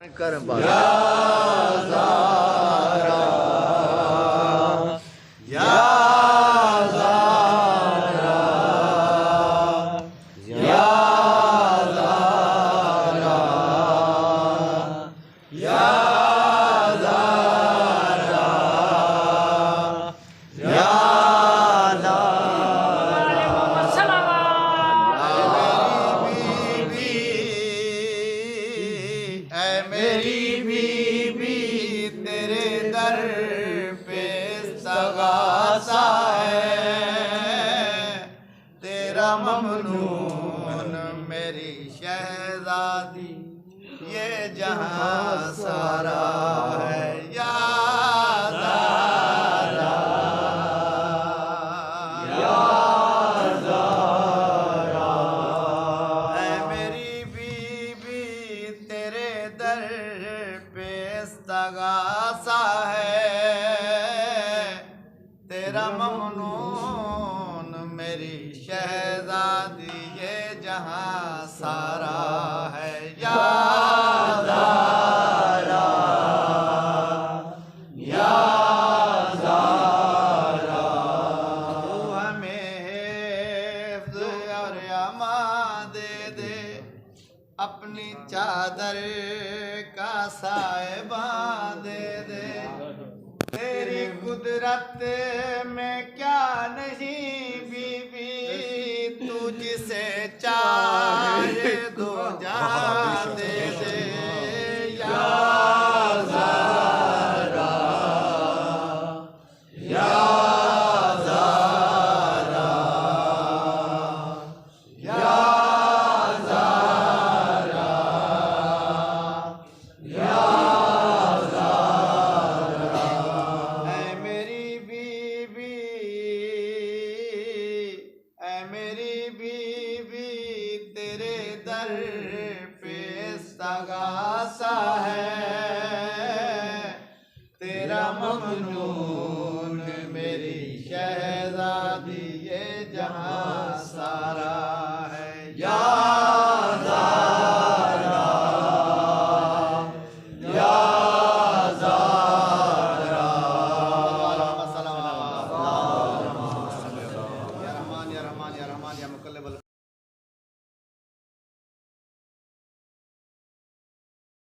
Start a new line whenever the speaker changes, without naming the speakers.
करम मेरी बीबी तेरे दर पे सगासा है, तेरा ममनून मेरी शहजादी ये जहां सारा है। या ज़ारा या ज़ारा ऐ मेरी बीबी तेरे दर पे इस्तगासा है, तेरा ममनून मेरी शहजादी ये जहां सारा है। या ज़ारा या ज़ारा तू हमें हिफ्ज़ और अमान दे दे, अपनी चादर का साहिबा दे दे। तेरी कुदरत में क्या नहीं बीबी, तू जिसे चाहे दो जहां दे